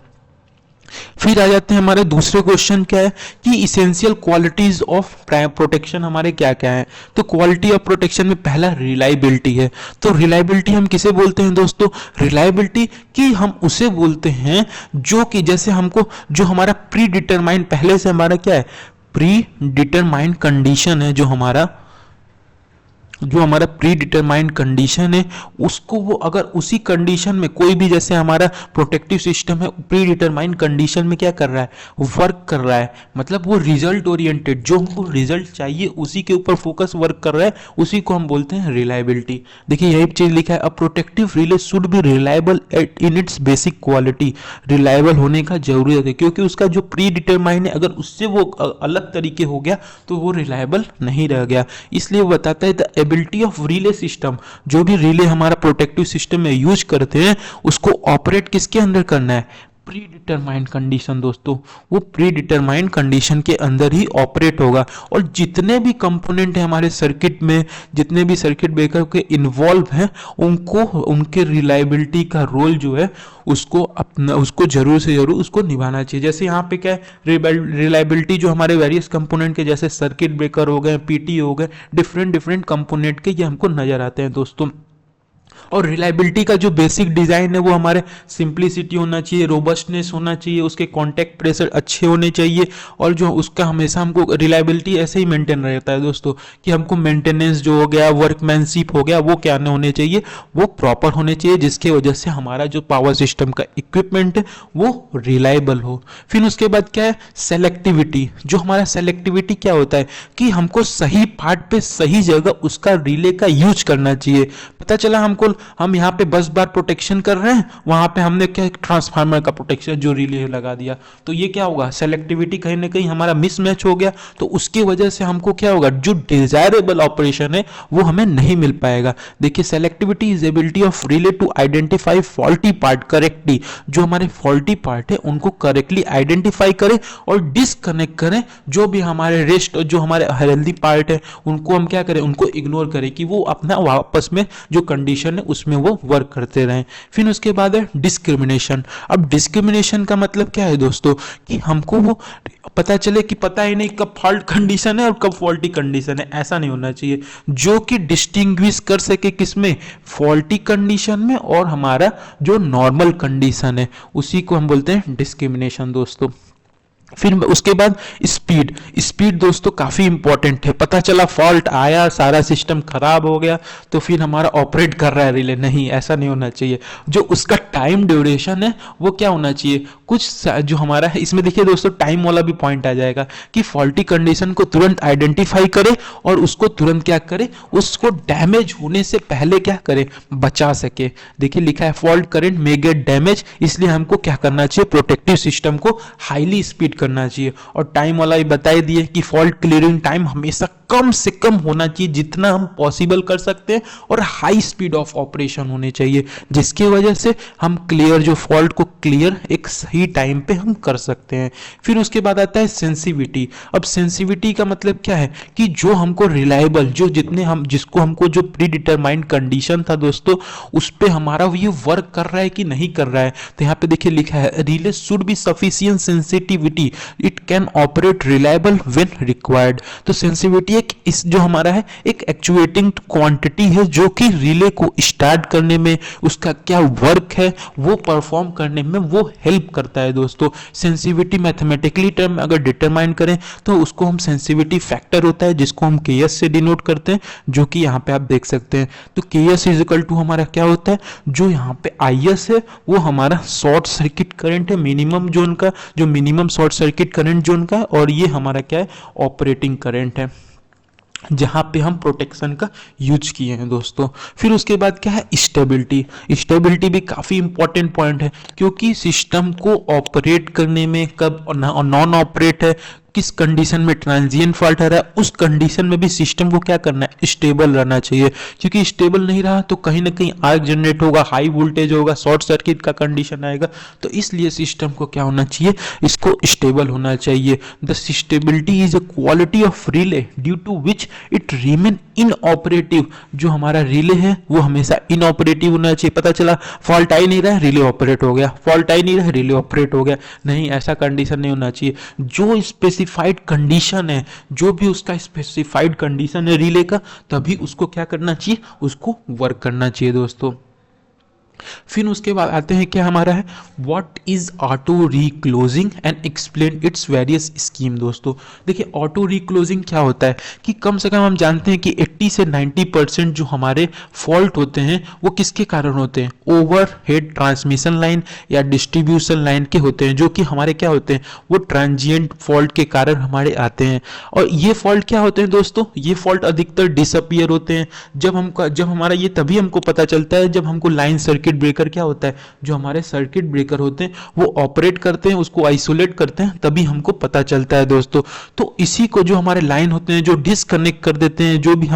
फिर आ जाते हैं हमारे दूसरे क्वेश्चन, क्या है कि इसेंशियल क्वालिटीज ऑफ प्रोटेक्शन हमारे क्या क्या है। तो क्वालिटी ऑफ प्रोटेक्शन में पहला रिलायबिलिटी है। तो रिलायबिलिटी हम किसे बोलते हैं दोस्तों, रिलायबिलिटी कि हम उसे बोलते हैं जो कि जैसे हमको जो हमारा प्री डिटरमाइंड, पहले से हमारा क्या है, प्री डिटरमाइंड कंडीशन है, जो हमारा प्री डिटरमाइंड कंडीशन है, उसको वो अगर उसी कंडीशन में कोई भी, जैसे हमारा प्रोटेक्टिव सिस्टम है, प्री डिटरमाइंड कंडीशन में क्या कर रहा है, वर्क कर रहा है, मतलब वो रिजल्ट ओरिएंटेड, जो हमको रिजल्ट चाहिए उसी के ऊपर फोकस वर्क कर रहा है, उसी को हम बोलते हैं रिलायबिलिटी। देखिए यही चीज लिखा है, a protective relay should be reliable in its basic quality. Reliable होने का जरूरत है, क्योंकि उसका जो प्री डिटरमाइंड है अगर उससे वो अलग तरीके हो गया तो वो रिलायबल नहीं रह गया। इसलिए वो बताता है the ability of relay system, जो भी रिले हमारा प्रोटेक्टिव सिस्टम में यूज करते हैं उसको ऑपरेट किसके अंदर करना है, प्री डिटरमाइंड कंडीशन दोस्तों, वो प्री डिटरमाइंड कंडीशन के अंदर ही ऑपरेट होगा। और जितने भी कंपोनेंट है हमारे सर्किट में, जितने भी सर्किट ब्रेकर के इन्वॉल्व हैं, उनको उनके रिलायबिलिटी का रोल जो है उसको जरूर से जरूर उसको निभाना चाहिए। जैसे यहाँ पे क्या है, रिलायबिलिटी जो हमारे वेरियस कंपोनेंट के, जैसे सर्किट ब्रेकर हो गए, पीटी हो गए, डिफरेंट कंपोनेंट के ये हमको नजर आते हैं दोस्तों। और रिलायबिलिटी का जो बेसिक डिज़ाइन है वो हमारे सिंप्लिसिटी होना चाहिए, रोबस्टनेस होना चाहिए, उसके कॉन्टैक्ट प्रेशर अच्छे होने चाहिए, और जो उसका हमेशा हमको रिलायबिलिटी ऐसे ही मेंटेन रहता है दोस्तों कि हमको मेंटेनेंस जो हो गया, वर्कमैनशिप हो गया, वो क्या होने चाहिए, वो प्रॉपर होने चाहिए, जिसके वजह से हमारा जो पावर सिस्टम का इक्विपमेंट है वो रिलायबल हो। फिर उसके बाद क्या है, सेलेक्टिविटी। जो हमारा सेलेक्टिविटी क्या होता है कि हमको सही पार्ट पे सही जगह उसका रिले का यूज करना चाहिए। पता चला हम यहाँ पे 10 बार प्रोटेक्शन कर रहे हैं, वहां पे हमने क्या ट्रांसफार्मर का प्रोटेक्शन जो रिले लगा दिया, तो ये क्या होगा, सेलेक्टिविटी कहीं ना कहीं हमारा मिसमैच हो गया, तो उसकी वजह से हमको क्या होगा, जो डिजायरेबल ऑपरेशन है वो हमें नहीं मिल पाएगा। देखिए, selectivity is ability of relay to identify faulty part correctly. जो हमारे फॉल्टी पार्ट है उनको करेक्टली आइडेंटिफाई करें और डिसकनेक्ट करें। जो भी हमारे रेस्ट, जो हमारे हेल्दी पार्ट है उनको हम क्या करें, उनको इग्नोर करें कि वो अपना वापस में जो कंडीशन है उसमें वो वर्क करते रहें। फिर उसके बाद है डिस्क्रिमिनेशन। अब डिस्क्रिमिनेशन का मतलब क्या है दोस्तों, कि हमको वो पता चले कि पता ही नहीं कब फॉल्ट कंडीशन है और कब फॉल्टी कंडीशन है, ऐसा नहीं होना चाहिए। जो कि डिस्टिंग्विश कर सके किसमें, फॉल्टी कंडीशन में और हमारा जो नॉर्मल कंडीशन है, उसी को हम बोलते हैं डिस्क्रिमिनेशन दोस्तों। फिर उसके बाद स्पीड। स्पीड दोस्तों काफ़ी इंपॉर्टेंट है। पता चला फॉल्ट आया, सारा सिस्टम खराब हो गया, तो फिर हमारा ऑपरेट कर रहा है रिले, नहीं, ऐसा नहीं होना चाहिए। जो उसका टाइम ड्यूरेशन है वो क्या होना चाहिए, कुछ जो हमारा है इसमें देखिए दोस्तों, टाइम वाला भी पॉइंट आ जाएगा कि फॉल्टी कंडीशन को तुरंत आइडेंटिफाई करे और उसको तुरंत क्या करे, उसको डैमेज होने से पहले क्या करे, बचा सके। देखिए लिखा है फॉल्ट करंट मे गेट डैमेज, इसलिए हमको क्या करना चाहिए, प्रोटेक्टिव सिस्टम को हाईली स्पीड करना चाहिए। और टाइम वाला भी बता दिए कि फॉल्ट क्लियरिंग टाइम हमेशा कम से कम होना चाहिए जितना हम पॉसिबल कर सकते हैं, और हाई स्पीड ऑफ ऑपरेशन होने चाहिए, जिसकी वजह से हम क्लियर, जो फॉल्ट को क्लियर एक सही टाइम पे हम कर सकते हैं। फिर उसके बाद आता है सेंसिटिविटी। अब सेंसिटिविटी का मतलब क्या है कि जो हमको रिलायबल, जो जितने हम जिसको हमको जो प्री डिटरमाइंड कंडीशन था दोस्तों, उस पे हमारा ये वर्क कर रहा है कि नहीं कर रहा है। तो यहाँ पे देखिए लिखा है relay should be sufficient sensitivity, it can operate reliable when required. तो सेंसिटिविटी एक इस जो हमारा है एक एक्चुएटिंग क्वांटिटी है, जो कि रिले को स्टार्ट करने में, उसका क्या वर्क है वो परफॉर्म करने में वो हेल्प करता है दोस्तों। सेंसिटिविटी मैथमेटिकली टर्म अगर डिटरमाइन करें तो उसको हम सेंसिटिविटी फैक्टर होता है, जिसको हम के से डिनोट करते हैं, जो कि यहाँ पे आप देख सकते हैं। तो के एस इज इक्वल टू हमारा क्या होता है, जो यहाँ पे आई एस है वो हमारा शॉर्ट सर्किट करंट है, मिनिमम जोन का, जो minimum short circuit current zone का है, और ये हमारा क्या है, ऑपरेटिंग करंट है, जहां पे हम प्रोटेक्शन का यूज किए हैं दोस्तों। फिर उसके बाद क्या है, स्टेबिलिटी। स्टेबिलिटी भी काफ़ी इंपॉर्टेंट पॉइंट है, क्योंकि सिस्टम को ऑपरेट करने में कब नॉन ऑपरेट है, किस कंडीशन में ट्रांजिएंट फॉल्ट आ रहा है, उस कंडीशन में भी सिस्टम को क्या करना है, स्टेबल रहना चाहिए। क्योंकि स्टेबल नहीं रहा तो कहीं ना कहीं आर्क जनरेट होगा, हाई वोल्टेज होगा, शॉर्ट सर्किट का कंडीशन आएगा। तो इसलिए सिस्टम को क्या होना चाहिए, इसको स्टेबल होना चाहिए। The stability is a quality of relay due to which it remain inoperative. जो हमारा रिले है वो हमेशा इनऑपरेटिव होना चाहिए। पता चला फॉल्ट आ ही नहीं रहा है, रिले ऑपरेट हो गया, फॉल्ट आ ही नहीं रहा है, रिले ऑपरेट हो गया, नहीं, ऐसा कंडीशन नहीं होना चाहिए। जो स्पेसिफाइड कंडीशन है, जो भी उसका स्पेसिफाइड कंडीशन है रिले का, तभी उसको क्या करना चाहिए, उसको वर्क करना चाहिए दोस्तों। फिर उसके बाद आते हैं क्या हमारा है, what is auto reclosing and explain its various scheme. दोस्तों देखिए, ऑटो रीक्लोजिंग क्या होता है कि कम से कम हम जानते हैं कि 80 से 90% जो हमारे फॉल्ट होते हैं वो किसके कारण होते हैं, ओवरहेड ट्रांसमिशन लाइन या डिस्ट्रीब्यूशन लाइन के होते हैं, जो कि हमारे क्या होते हैं, वो ट्रांजिएंट फॉल्ट के कारण हमारे आते हैं। और ये फॉल्ट क्या होते हैं दोस्तों, ये फॉल्ट अधिकतर डिसअपियर होते हैं। जब हमारा ये तभी हमको पता चलता है जब हमको लाइन सर्किट ब्रेकर क्या होता है, जो हमारे सर्किट ब्रेकर होते हैं वो ऑपरेट करते हैं, उसको आइसोलेट करते हैं, तभी हमको पता चलता है दोस्तों। तो इसी को जो हमारे लाइन होते हैं जो डिसकनेक्ट कर देते हैं, जो भी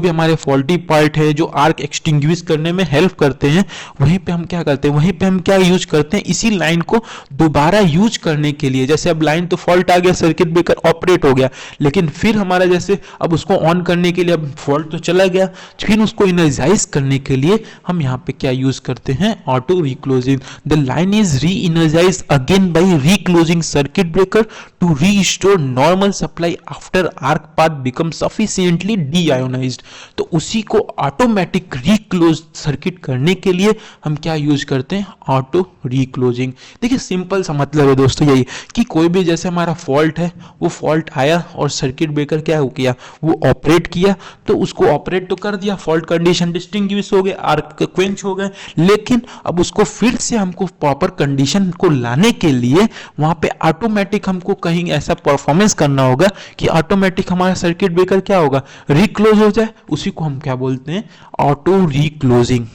हमारे फॉल्टी पार्ट है, जो आर्क एक्सटिंग्विश करने में हेल्प करते हैं, वहीं पे हम क्या करते हैं, वहीं पे हम क्या यूज करते हैं, इसी लाइन को दोबारा यूज करने के लिए। जैसे अब लाइन तो फॉल्ट आ गया, सर्किट ब्रेकर ऑपरेट हो गया, लेकिन फिर हमारा जैसे अब उसको ऑन करने के लिए, अब फॉल्ट तो चला गया, फिर उसको इनर्जाइज करने के लिए हम यहाँ पे क्या यूज करते हैं, auto reclosing. The line is reenergise again by reclosing circuit breaker to restore normal supply after arc path become sufficiently deionised. तो उसी को ऑटोमेटिक रिक्लोज सर्किट करने के लिए हम क्या यूज करते हैं, ऑटो रिक्लोजिंग। देखिए सिंपल सा मतलब है दोस्तों यही कि कोई भी जैसे हमारा फॉल्ट है, वो फॉल्ट आया और सर्किट ब्रेकर क्या हो किया, वो ऑपरेट किया, तो उसको ऑपरेट तो कर दिया, फॉल्ट कंडीशन डिस्टिंग्विश हो गए, आर्क क्वेंच हो गए, लेकिन अब उसको फिर से हमको प्रॉपर कंडीशन को लाने के लिए वहां पे ऑटोमेटिक हमको कहीं ऐसा परफॉर्मेंस करना होगा कि ऑटोमेटिक हमारा सर्किट ब्रेकर क्या होगा, रिक्लोज हो जाए। उसी को हम क्या बोलते हैं, ऑटो रिक्लोजिंग।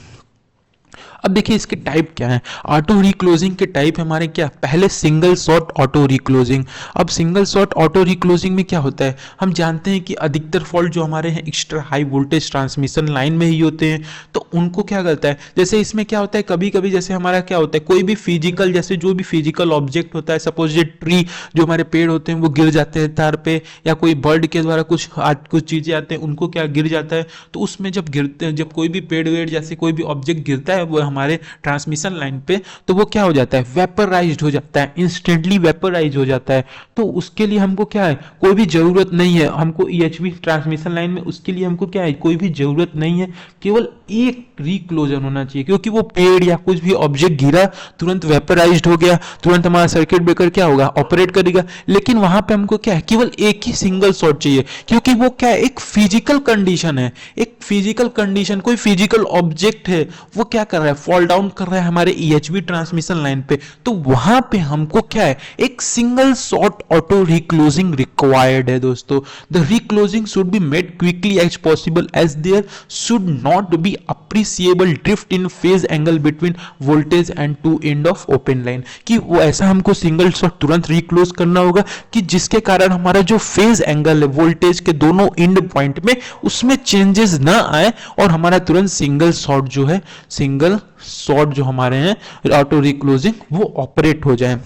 अब देखिए इसके टाइप क्या है, ऑटो रिक्लोजिंग के टाइप हमारे क्या, पहले सिंगल शॉट ऑटो रिक्लोजिंग। अब सिंगल शॉट ऑटो रिक्लोजिंग में क्या होता है, हम जानते हैं कि अधिकतर फॉल्ट जो हमारे हैं extra high voltage transmission line में ही होते हैं, तो उनको क्या करता है, जैसे इसमें क्या होता है, कभी कभी जैसे हमारा क्या होता है, कोई भी फिजिकल, जैसे जो भी फिजिकल ऑब्जेक्ट होता है, सपोज ये ट्री, जो हमारे पेड़ होते हैं वो गिर जाते हैं तार पे, या कोई बर्ड के द्वारा कुछ चीजें आते हैं उनको क्या गिर जाता है, तो उसमें जब गिरते हैं, जब कोई भी पेड़ वेड़ जैसे कोई भी ऑब्जेक्ट गिरता है वो हमारे ट्रांसमिशन लाइन पे, तो वो क्या हो जाता है, वेपराइज्ड हो जाता है, इंस्टेंटली वेपराइज हो जाता है। तो उसके लिए हमको क्या है, कोई भी जरूरत नहीं है हमको ईएचवी ट्रांसमिशन लाइन में, उसके लिए हमको क्या है, कोई भी जरूरत नहीं है, केवल एक रिक्लोजन होना चाहिए, क्योंकि वो पेड़ या कुछ भी ऑब्जेक्ट गिरा, तुरंत वेपराइज्ड हो गया, तुरंत हमारा सर्किट ब्रेकर क्या होगा, ऑपरेट करेगा। लेकिन वहां पे हमको क्या है, केवल एक ही सिंगल शॉट चाहिए, क्योंकि वो क्या है, एक फिजिकल कंडीशन है, एक फिजिकल कंडीशन, कोई फिजिकल ऑब्जेक्ट है, वो क्या कर रहा है, फॉल डाउन कर रहा है हमारे ईएचवी ट्रांसमिशन लाइन पे, तो वहां पे हमको क्या है, एक single shot auto reclosing required है दोस्तों। The reclosing should be made quickly as possible as there should not be appreciable drift in phase angle between voltage end to end of open line, कि वो ऐसा हमको single shot तुरंत रिक्लोज करना होगा कि जिसके कारण हमारा जो फेज एंगल है वोल्टेज के दोनों एंड पॉइंट में, उसमें चेंजेस ना आए और हमारा तुरंत सिंगल शॉट जो है, सिंगल शॉट जो हमारे हैं ऑटो रिक्लोजिंग, वो ऑपरेट हो जाए।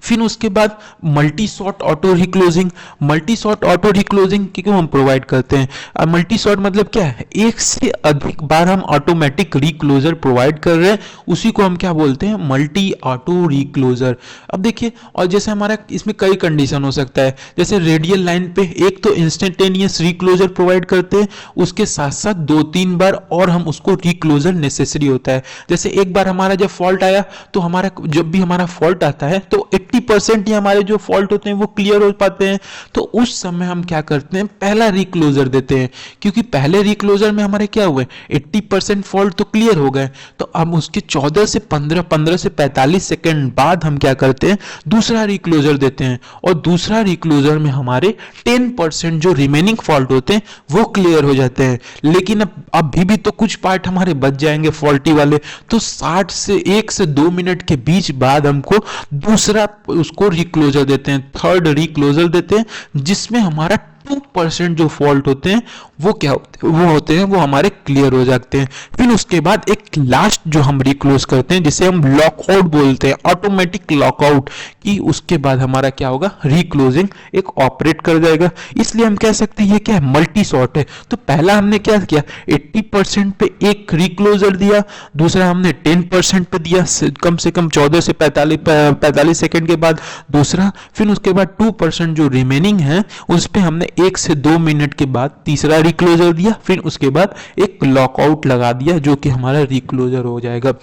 फिर उसके बाद multi shot auto reclosing. Multi shot auto reclosing क्यों हम प्रोवाइड करते हैं, मल्टी शॉट मतलब क्या है, एक से अधिक बार हम ऑटोमेटिक रिक्लोजर प्रोवाइड कर रहे हैं, उसी को हम क्या बोलते हैं, मल्टी ऑटो रिक्लोजर। अब देखिए, और जैसे हमारा इसमें कई कंडीशन हो सकता है, जैसे रेडियल लाइन पे एक तो इंस्टेंटेनियस रिक्लोजर प्रोवाइड करते हैं, उसके साथ साथ 2-3 बार और हम उसको रिक्लोजर नेसेसरी होता है। जैसे एक बार हमारा जब फॉल्ट आया, तो हमारा जब भी हमारा फॉल्ट आता है तो 80% ही हमारे जो फॉल्ट होते हैं वो क्लियर हो पाते हैं, तो उस समय हम क्या करते हैं, पहला रिक्लोजर देते हैं, क्योंकि पहले रिक्लोजर में हमारे क्या हुए, 80% फॉल्ट तो क्लियर हो गए, तो अब उसके 14 से 45 सेकंड बाद हम क्या करते हैं, दूसरा रिक्लोजर देते हैं, और दूसरा रिक्लोजर में हमारे 10% जो रिमेनिंग फॉल्ट होते हैं वो क्लियर हो जाते हैं। लेकिन अब अभी भी तो कुछ पार्ट हमारे बच जाएंगे फॉल्टी वाले, तो 1 से 2 मिनट के बीच बाद हमको दूसरा उसको रिक्लोजर देते हैं, थर्ड रिक्लोजर देते हैं, जिसमें हमारा 2% जो फॉल्ट होते हैं वो क्या होते हैं, वो हमारे क्लियर हो जाते हैं। फिर उसके बाद एक लास्ट जो हम रिक्लोज करते हैं, जिसे हम लॉकआउट बोलते हैं, ऑटोमेटिक लॉकआउट, कि उसके बाद हमारा क्या होगा, रिक्लोजिंग एक ऑपरेट कर जाएगा। इसलिए हम कह सकते हैं ये क्या है, मल्टी शॉट है। तो पहला हमने क्या किया, 80% पे एक रिक्लोजर दिया, दूसरा हमने 10% पे दिया, कम से कम 14 से 45 सेकंड के बाद दूसरा, फिर उसके बाद 2% जो रिमेनिंग है उस पे हमने 1 से 2 मिनट के बाद तीसरा रिक्लोजर दिया, फिर उसके बाद एक लॉकआउट लगा दिया, जो कि हमारा रिक्लोजर हो जाएगा।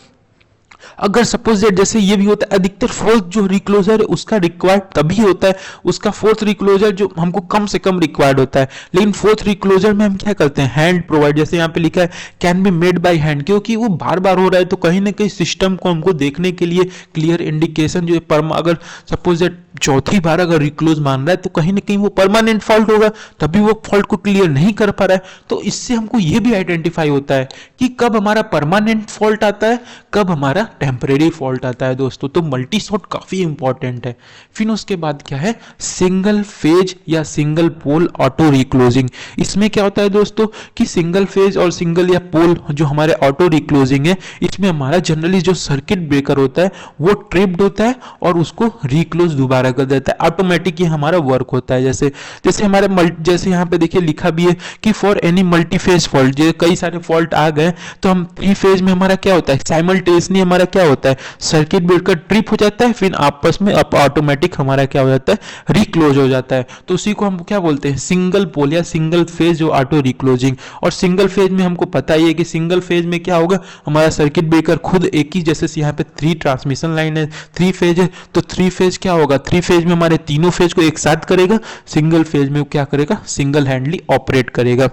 अगर सपोज जैसे ये भी होता है, अधिकतर फोर्थ जो रिक्लोजर है उसका रिक्वायर्ड तभी होता है, उसका फोर्थ रिक्लोजर जो हमको कम से कम रिक्वायर्ड होता है, लेकिन फोर्थ रिक्लोजर में हम क्या करते हैं, हैंड प्रोवाइड, जैसे यहाँ पे लिखा है can be made by hand, क्योंकि वो बार बार हो रहा है, तो कहीं ना कहीं सिस्टम को हमको देखने के लिए क्लियर इंडिकेशन जो है, अगर सपोज चौथी बार अगर रिक्लोज मान रहा है तो कहीं ना कहीं वो परमानेंट फॉल्ट होगा, तभी वो फॉल्ट को क्लियर नहीं कर पा रहा है। तो इससे हमको ये भी आइडेंटिफाई होता है कि कब हमारा परमानेंट फॉल्ट आता है, कब हमारा टेम्परेरी फॉल्ट आता है दोस्तों। तो मल्टी शॉट काफ़ी इंपॉर्टेंट है। फिर उसके बाद क्या है, सिंगल फेज या सिंगल पोल ऑटो रिक्लोजिंग। इसमें क्या होता है दोस्तों कि सिंगल फेज और सिंगल या पोल जो हमारे ऑटो रिक्लोजिंग है, इसमें हमारा जनरली जो सर्किट ब्रेकर होता है वो ट्रिप्ड होता है और उसको रिक्लोज दोबारा कर देता है। ऑटोमेटिक ही हमारा वर्क होता है। जैसे जैसे हमारे जैसे यहाँ पे देखिए लिखा भी है कि फॉर एनी मल्टीफेज फॉल्ट, जो कई सारे फॉल्ट आ गए तो हम थ्री फेज में हमारा क्या होता है, साइमल्टेनियसली हमारा क्या होता है, सर्किट ब्रेकर ट्रिप हो जाता है, फिर आपस में ऑटोमेटिक हमारा क्या हो जाता है, रिक्लोज हो जाता है। तो उसी को हम क्या बोलते हैं, सिंगल पोल या सिंगल फेज जो ऑटो रिक्लोजिंग। और सिंगल फेज में हमको पता ही है कि सिंगल फेज में क्या होगा, हमारा सर्किट ब्रेकर खुद एक ही, जैसे यहाँ पे 3 ट्रांसमिशन लाइन है, 3 फेज है, तो 3 फेज क्या होगा, 3 फेज में हमारे तीनों फेज को एक साथ करेगा, सिंगल फेज में क्या करेगा, सिंगल हैंडली ऑपरेट करेगा।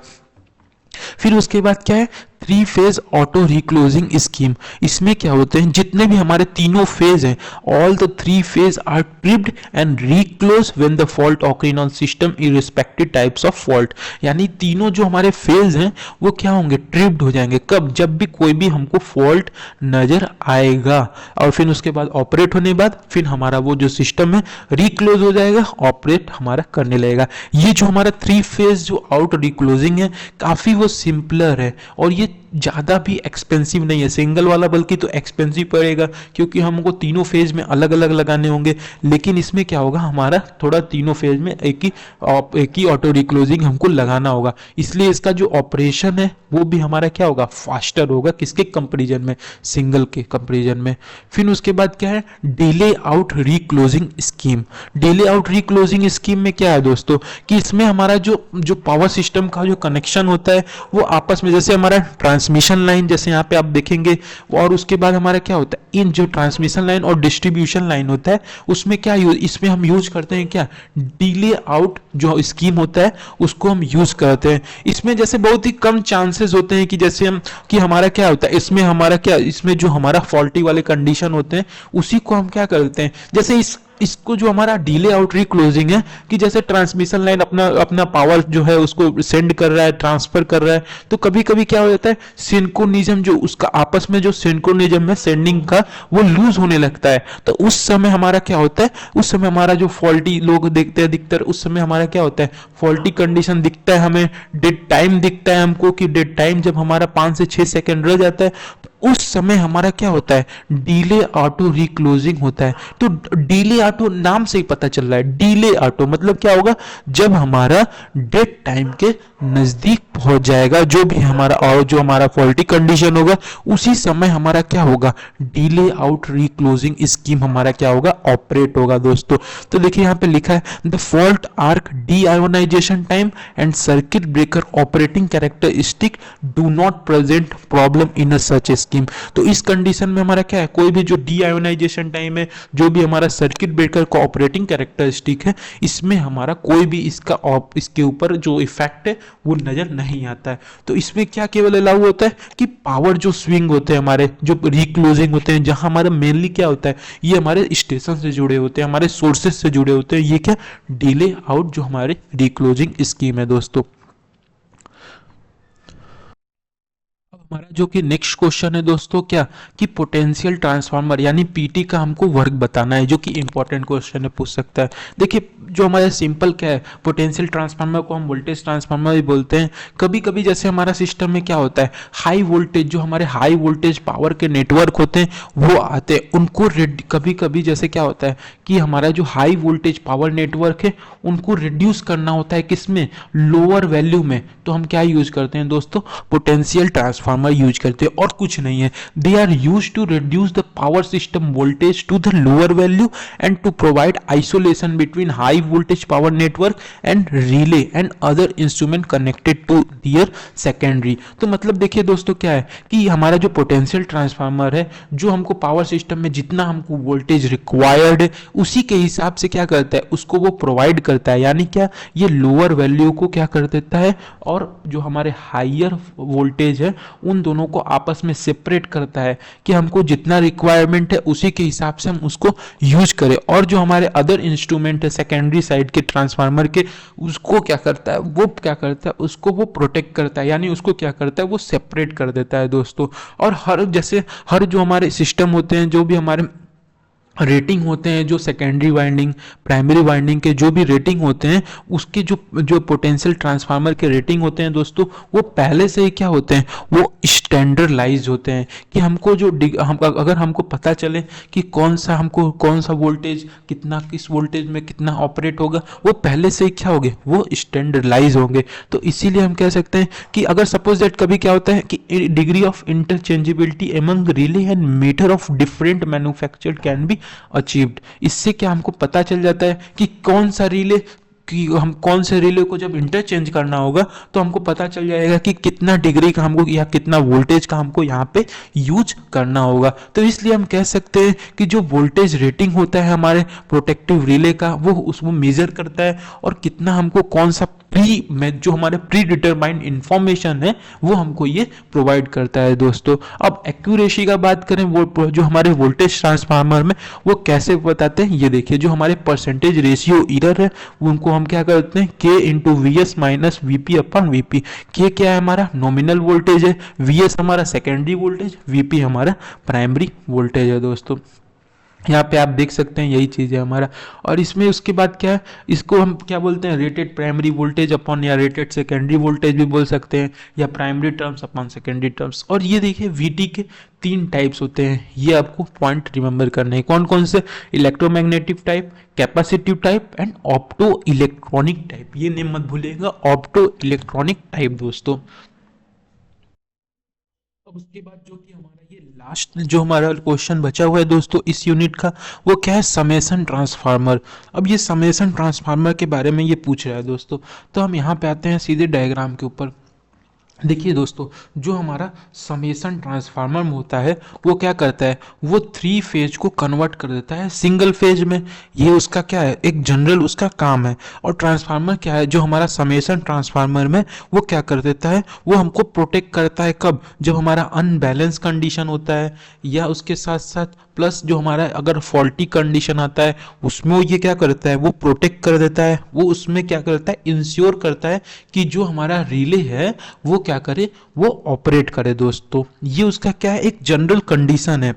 फिर उसके बाद क्या है, 3 फेज ऑटो रिक्लोजिंग स्कीम। इसमें क्या होते हैं, जितने भी हमारे तीनों फेज हैं, all the 3 phase are tripped and reclose when the fault occurring on system irrespective types of fault. यानी तीनों जो हमारे फेज हैं वो क्या होंगे, ट्रिप्ड हो जाएंगे। कब, जब भी कोई भी हमको फॉल्ट नजर आएगा। और फिर उसके बाद ऑपरेट होने के बाद फिर हमारा वो जो सिस्टम है रिक्लोज हो जाएगा, ऑपरेट हमारा करने लगेगा। ये जो हमारा 3 फेज जो आउट रिक्लोजिंग है काफी वो सिंपलर है और ये ज़्यादा भी एक्सपेंसिव नहीं है सिंगल वाला, बल्कि तो एक्सपेंसिव पड़ेगा क्योंकि हमको तीनों फेज में अलग अलग लगाने होंगे। लेकिन इसमें क्या होगा, हमारा थोड़ा तीनों फेज में एक ही ऑटो रिक्लोजिंग हमको लगाना होगा, इसलिए इसका जो ऑपरेशन है वो भी हमारा क्या होगा, फास्टर होगा। किसके कंपेरिजन में, सिंगल के कंपेरिजन में। फिर उसके बाद क्या है, delay out reclosing scheme. Delay out reclosing scheme में क्या है दोस्तों कि इसमें हमारा जो पावर सिस्टम का जो कनेक्शन होता है वो आपस में, जैसे हमारा ट्रांसमिशन लाइन, जैसे यहाँ पे आप देखेंगे, और उसके बाद हमारा क्या होता है, इन जो ट्रांसमिशन लाइन और डिस्ट्रीब्यूशन लाइन होता है उसमें क्या इसमें हम यूज करते हैं क्या, डिले आउट जो स्कीम होता है उसको हम यूज करते हैं। इसमें जैसे बहुत ही कम चांसेस होते हैं कि जैसे हम कि हमारा क्या होता है, इसमें हमारा क्या, इसमें जो हमारा फॉल्टी वाले कंडीशन होते हैं उसी को हम क्या करते हैं, जैसे इसको जो हमारा डिले आउट रिक्लोजिंग है कि जैसे ट्रांसमिशन लाइन अपना पावर जो है उसको सेंड कर रहा है, ट्रांसफर कर रहा है, तो कभी कभी क्या हो जाता है, सिंक्रोनिज्म जो उसका आपस में जो सिंक्रोनिज्म है सेंडिंग का वो लूज होने लगता है। तो उस समय हमारा क्या होता है, उस समय हमारा जो फॉल्टी लोग देखते हैं अधिकतर, उस समय हमारा क्या होता है, फॉल्टी कंडीशन दिखता है, हमें डेड टाइम दिखता है हमको कि डेड टाइम जब हमारा 5 से 6 सेकेंड रह जाता है उस समय हमारा क्या होता है, डिले ऑटो रिक्लोजिंग होता है। तो डिले ऑटो नाम से ही पता चल रहा है, डिले ऑटो मतलब क्या होगा, जब हमारा डेड टाइम के नजदीक पहुंच जाएगा जो भी हमारा और जो हमारा फॉल्टी कंडीशन होगा उसी समय हमारा क्या होगा, डिले आउट रिक्लोजिंग स्कीम हमारा क्या होगा, ऑपरेट होगा दोस्तों। तो देखिए यहाँ पे लिखा है the fault arc deionization time and circuit breaker operating characteristic do not present problem in a such scheme. तो इस कंडीशन में हमारा क्या है, कोई भी जो डीआयोनाइजेशन टाइम है, जो भी हमारा सर्किट ब्रेकर का ऑपरेटिंग कैरेक्टरिस्टिक है, इसमें हमारा कोई भी इसके ऊपर जो इफेक्ट है वो नजर नहीं आता है। तो इसमें क्या केवल अलाउ होता है कि पावर जो स्विंग होते हैं हमारे जो रिक्लोजिंग होते हैं, जहां हमारा मेनली क्या होता है, ये हमारे स्टेशन से जुड़े होते हैं, हमारे सोर्सेस से जुड़े होते हैं, ये क्या डिले आउट जो हमारे रिक्लोजिंग स्कीम है दोस्तों। हमारा जो कि नेक्स्ट क्वेश्चन है दोस्तों क्या, कि पोटेंशियल ट्रांसफार्मर यानी पीटी का हमको वर्क बताना है, जो कि इंपॉर्टेंट क्वेश्चन है, पूछ सकता है। देखिए जो हमारा सिंपल क्या है, पोटेंशियल ट्रांसफार्मर को हम वोल्टेज ट्रांसफार्मर भी बोलते हैं। कभी कभी जैसे हमारा सिस्टम में क्या होता है, हाई वोल्टेज जो हमारे हाई वोल्टेज पावर के नेटवर्क होते हैं वो आते हैं, उनको कभी कभी जैसे क्या होता है कि हमारा जो हाई वोल्टेज पावर नेटवर्क है उनको रिड्यूस करना होता है, किसमें, लोअर वैल्यू में। तो हम क्या यूज करते हैं दोस्तों, पोटेंशियल ट्रांसफार्मर यूज करते हैं, और कुछ नहीं है। They are use to reduce the power system voltage to the lower value and to provide isolation between high voltage power network and relay and other instrument connected to their secondary. तो मतलब देखिए दोस्तों क्या है कि हमारा जो potential transformer है, जो हमको पावर सिस्टम में जितना हमको वोल्टेज रिक्वायर्ड है उसी के हिसाब से क्या करता है, उसको वो प्रोवाइड करता है। यानी क्या, ये लोअर वैल्यू को क्या कर देता है और जो हमारे हायर वोल्टेज है उन दोनों को आपस में सेपरेट करता है कि हमको जितना रिक्वायरमेंट है उसी के हिसाब से हम उसको यूज करें। और जो हमारे अदर इंस्ट्रूमेंट है सेकेंडरी साइड के ट्रांसफार्मर के, उसको क्या करता है, वो क्या करता है, उसको वो प्रोटेक्ट करता है, यानी उसको क्या करता है, वो सेपरेट कर देता है दोस्तों। और हर जो हमारे सिस्टम होते हैं, जो भी हमारे रेटिंग होते हैं, जो सेकेंडरी वाइंडिंग प्राइमरी वाइंडिंग के जो भी रेटिंग होते हैं, उसके जो जो पोटेंशियल ट्रांसफार्मर के रेटिंग होते हैं दोस्तों, वो पहले से ही क्या होते हैं, वो स्टैंडर्डलाइज होते हैं कि हमको अगर हमको पता चले कि कौन सा वोल्टेज कितना, किस वोल्टेज में कितना ऑपरेट होगा, वो पहले से ही क्या होंगे, वो स्टैंडर्डलाइज होंगे। तो इसीलिए हम कह सकते हैं कि अगर सपोज दैट कभी क्या होता है कि degree of interchangeability among relay and meter of different manufactured can be achieved. इससे क्या हमको पता चल जाता है कि कौन से रिले को जब इंटरचेंज करना होगा तो हमको पता चल जाएगा कि कितना डिग्री का हमको या कितना वोल्टेज का हमको यहाँ पे यूज करना होगा। तो इसलिए हम कह सकते हैं कि जो वोल्टेज रेटिंग होता है हमारे प्रोटेक्टिव रिले का, वो मेजर करता है और कितना हमको कौन सा जो हमारे प्री डिटरमाइंड इंफॉर्मेशन है वो हमको ये प्रोवाइड करता है दोस्तों। अब एक्यूरेसी का बात करें, वो जो हमारे वोल्टेज ट्रांसफार्मर में वो कैसे बताते हैं, ये देखिए जो हमारे परसेंटेज रेशियो एरर है उनको हम क्या करते हैं, K into V S minus VP अपन वीपी। के क्या है, हमारा नॉमिनल वोल्टेज है, वी एस हमारा सेकेंडरी वोल्टेज, वीपी हमारा प्राइमरी वोल्टेज है दोस्तों। यहाँ पे आप देख सकते हैं यही चीज़ है हमारा। और इसमें उसके बाद क्या है, इसको हम क्या बोलते हैं, रेटेड प्राइमरी वोल्टेज अपॉन या रेटेड सेकेंडरी वोल्टेज भी बोल सकते हैं, या primary terms upon secondary terms. और ये देखिए वीटी के 3 टाइप्स होते हैं, ये आपको पॉइंट रिमेंबर करने हैं। कौन कौन से, electromagnetic type, capacitive type and opto electronic type. ये नेम मत भूलिएगा, ऑप्टो इलेक्ट्रॉनिक टाइप दोस्तों। अब उसके बाद जो कि हमारा ये लास्ट जो हमारा क्वेश्चन बचा हुआ है दोस्तों इस यूनिट का, वो क्या है, समेसन ट्रांसफार्मर। अब ये समेसन ट्रांसफार्मर के बारे में ये पूछ रहा है दोस्तों। तो हम यहाँ पे आते हैं सीधे डायग्राम के ऊपर। देखिए दोस्तों, जो हमारा समेसन ट्रांसफार्मर होता है वो क्या करता है, वो 3 फेज को कन्वर्ट कर देता है सिंगल फेज में। ये उसका क्या है, एक जनरल उसका काम है। और ट्रांसफार्मर क्या है, जो हमारा समेसन ट्रांसफार्मर में वो क्या कर देता है, वो हमको प्रोटेक्ट करता है कब, जब हमारा अनबैलेंस कंडीशन होता है, या उसके साथ साथ प्लस जो हमारा अगर फॉल्टी कंडीशन आता है उसमें वो ये क्या करता है, वो प्रोटेक्ट कर देता है। वो उसमें क्या करता है, इंश्योर करता है कि जो हमारा रिले है वो क्या करे, वो ऑपरेट करे दोस्तों। ये उसका क्या है, एक जनरल कंडीशन है।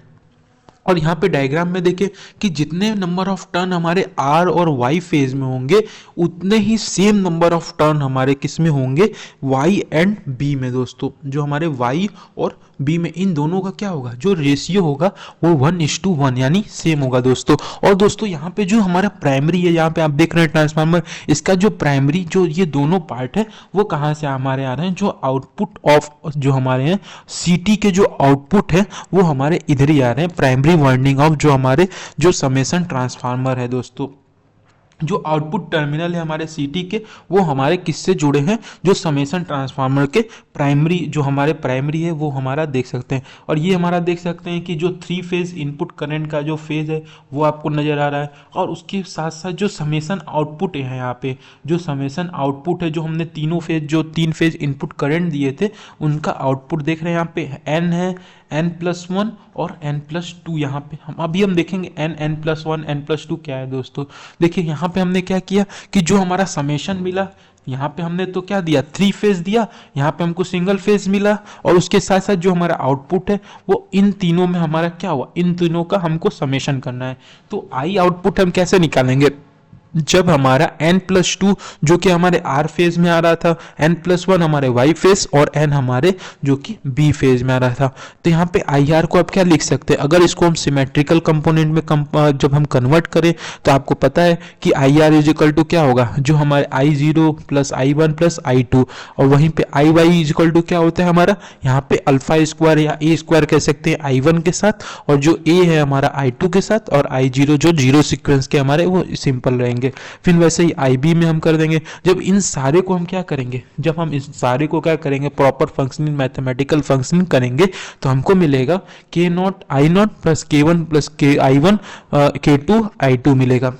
और यहाँ पे डायग्राम में देखिए कि जितने नंबर ऑफ टर्न हमारे आर और वाई फेज में होंगे, उतने ही सेम नंबर ऑफ टर्न हमारे किस में होंगे, वाई एंड बी में दोस्तों। जो हमारे वाई और बी में इन दोनों का क्या होगा, जो रेशियो होगा वो 1:1 यानी सेम होगा दोस्तों। और दोस्तों यहाँ पे जो हमारा प्राइमरी है, यहाँ पे आप देख रहे हैं ट्रांसफार्मर, इसका जो प्राइमरी जो ये दोनों पार्ट है वो कहाँ से हमारे आ रहे हैं, जो आउटपुट ऑफ जो हमारे हैं सीटी के जो आउटपुट है वो हमारे इधर ही आ रहे हैं, प्राइमरी वाइंडिंग ऑफ जो हमारे जो समेसन ट्रांसफार्मर है दोस्तों। जो आउटपुट टर्मिनल है हमारे सीटी के, वो हमारे किससे जुड़े हैं, जो समेसन ट्रांसफार्मर के प्राइमरी, जो हमारे प्राइमरी है वो हमारा देख सकते हैं। और ये हमारा देख सकते हैं कि जो 3 फेज इनपुट करंट का जो फेज है वो आपको नजर आ रहा है। और उसके साथ साथ जो समेसन आउटपुट है, यहाँ पे जो समेसन आउटपुट है, जो हमने तीनों फेज जो 3 फेज इनपुट करंट दिए थे उनका आउटपुट देख रहे हैं यहाँ पे n है, n+1 और n+2। यहाँ पे हम देखेंगे n+1 n+2 क्या है दोस्तों। देखिए यहाँ पे हमने क्या किया कि जो हमारा समेशन मिला, यहाँ पे हमने तो क्या दिया, 3 फेज दिया, यहाँ पे हमको सिंगल फेज मिला। और उसके साथ साथ जो हमारा आउटपुट है वो इन तीनों में हमारा क्या हुआ, इन तीनों का हमको समेशन करना है। तो आई आउटपुट हम कैसे निकालेंगे, जब हमारा n+2 जो कि हमारे r फेज में आ रहा था, n+1 हमारे y फेज और n हमारे जो कि b फेज में आ रहा था। तो यहाँ पे IR को आप क्या लिख सकते हैं, अगर इसको हम सिमेट्रिकल कंपोनेंट में जब हम कन्वर्ट करें तो आपको पता है कि IR इज इक्वल टू क्या होगा, जो हमारे I0 plus I1 plus I2। और वहीं पे IY इज इक्वल टू क्या होता है हमारा, यहाँ पे अल्फा स्क्वायर या A स्क्वायर कह सकते हैं I1 के साथ, और जो A है हमारा I2 के साथ, और I0 जो जीरो सीक्वेंस के हमारे वो सिंपल रहेंगे। फिर वैसे ही IB में हम कर देंगे। जब इन सारे को हम क्या करेंगे, जब हम इस सारे को क्या करेंगे, प्रॉपर फंक्शनिंग मैथमेटिकल फंक्शनिंग करेंगे तो हमको मिलेगा K0 I0 plus K1 plus I1 K2 I2 मिलेगा,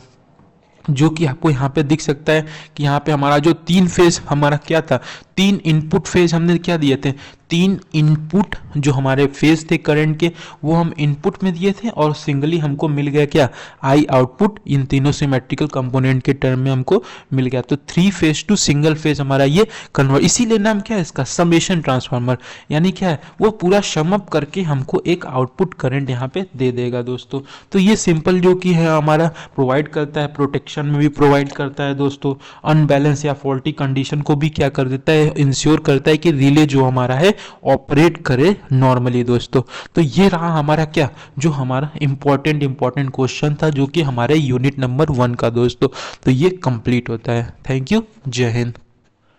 जो कि आपको यहाँ पे दिख सकता है कि यहाँ पे हमारा जो 3 फेज हमारा क्या था, तीन इनपुट फेज हमने क्या दिए थे, तीन इनपुट जो हमारे फेज थे करंट के वो हम इनपुट में दिए थे और सिंगली हमको मिल गया क्या, आई आउटपुट। इन तीनों सिमेट्रिकल कंपोनेंट के टर्म में हमको मिल गया। तो three phase two single phase हमारा ये कन्वर्ट, इसीलिए नाम क्या है इसका, समेशन ट्रांसफार्मर। यानी क्या है, वो पूरा सम अप करके हमको एक आउटपुट करंट यहाँ पे दे देगा दोस्तों। तो ये सिंपल जो कि है हमारा प्रोवाइड करता है, प्रोटेक्शन में भी प्रोवाइड करता है दोस्तों, अनबैलेंस या फॉल्टी कंडीशन को भी क्या कर देता है, इंश्योर करता है कि रिले जो हमारा है ऑपरेट करे नॉर्मली दोस्तों। तो ये रहा हमारा क्या, जो हमारा इंपॉर्टेंट क्वेश्चन था जो कि हमारे यूनिट नंबर 1 का दोस्तों। तो ये कंप्लीट होता है। थैंक यू, जय हिंद।